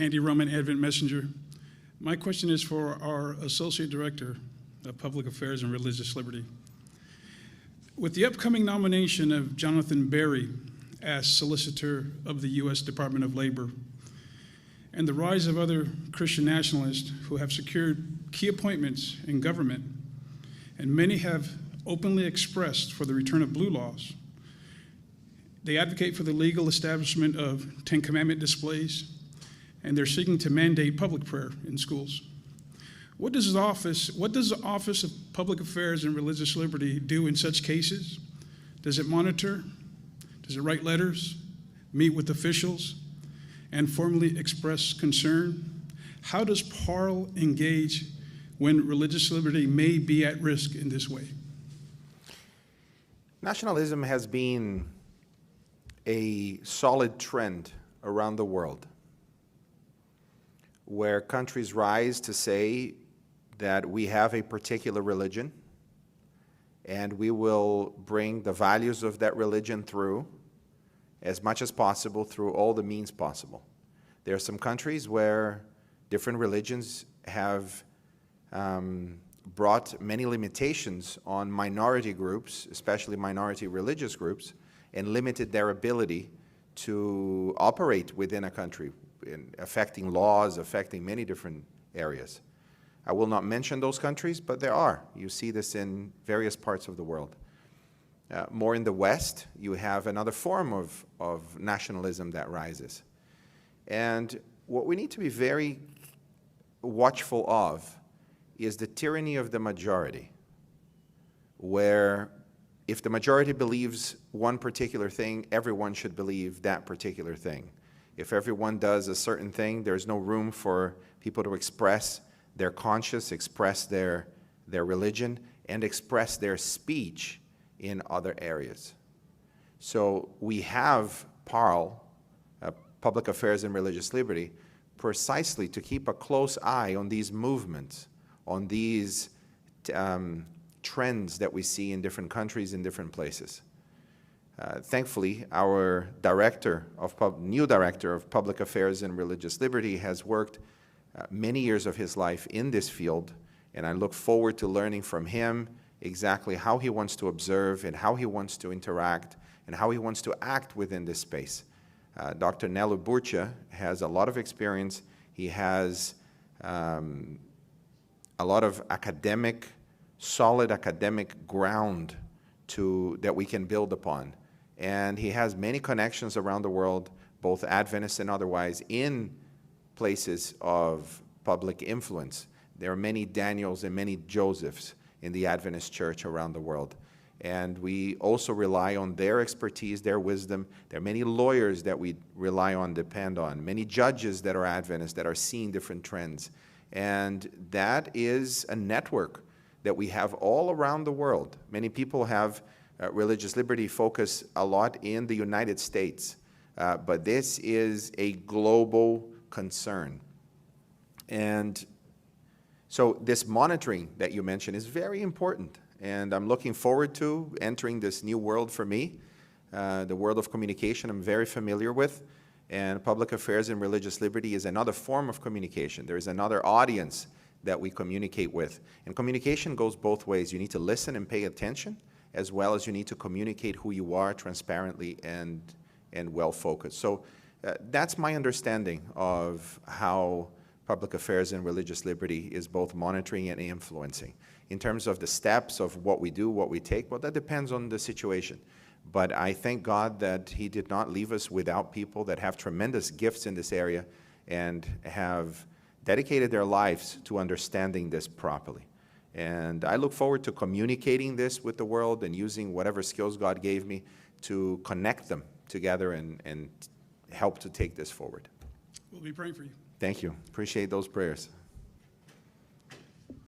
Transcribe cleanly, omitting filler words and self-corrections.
Andy Roman, Advent Messenger. My question is for our Associate Director of Public Affairs and Religious Liberty. With the upcoming nomination of Jonathan Berry as Solicitor of the U.S. Department of Labor, and the rise of other Christian nationalists who have secured key appointments in government, and many have openly expressed for the return of blue laws. They advocate for the legal establishment of Ten Commandment displays, and they're seeking to mandate public prayer in schools. What does the Office of Public Affairs and Religious Liberty do in such cases? Does it monitor? Does it write letters, meet with officials, and formally express concern? How does PARL engage when religious liberty may be at risk in this way? Nationalism has been a solid trend around the world, where countries rise to say that we have a particular religion and we will bring the values of that religion through as much as possible through all the means possible. There are some countries where different religions have brought many limitations on minority groups, especially minority religious groups, and limited their ability to operate within a country, affecting laws, affecting many different areas. I will not mention those countries, but there are. You see this in various parts of the world. More in the West, you have another form of nationalism that rises. And what we need to be very watchful of is the tyranny of the majority, where if the majority believes one particular thing, everyone should believe that particular thing. If everyone does a certain thing, there's no room for people to express their conscience, express their religion, and express their speech in other areas. So we have PARL, Public Affairs and Religious Liberty, precisely to keep a close eye on these movements, on these trends that we see in different countries, in different places. Thankfully, our new director of Public Affairs and Religious Liberty has worked many years of his life in this field, and I look forward to learning from him exactly how he wants to observe and how he wants to interact and how he wants to act within this space. Dr. Nelu Burcha has a lot of experience. He has a lot of solid academic ground that we can build upon. And he has many connections around the world, both Adventist and otherwise, in places of public influence. There are many Daniels and many Josephs in the Adventist church around the world. And we also rely on their expertise, their wisdom. There are many lawyers that we rely on, depend on, many judges that are Adventists that are seeing different trends. And that is a network that we have all around the world. Many people have religious liberty focus a lot in the United States, but this is a global concern. And so this monitoring that you mentioned is very important, and I'm looking forward to entering this new world for me, the world of communication I'm very familiar with, and public affairs and religious liberty is another form of communication. There is another audience that we communicate with, and communication goes both ways. You need to listen and pay attention, as well as you need to communicate who you are transparently and well-focused. So that's my understanding of how public affairs and religious liberty is both monitoring and influencing. In terms of the steps of what we do, what we take, well, that depends on the situation. But I thank God that He did not leave us without people that have tremendous gifts in this area and have dedicated their lives to understanding this properly. And I look forward to communicating this with the world and using whatever skills God gave me to connect them together and help to take this forward. We'll be praying for you. Thank you. Appreciate those prayers.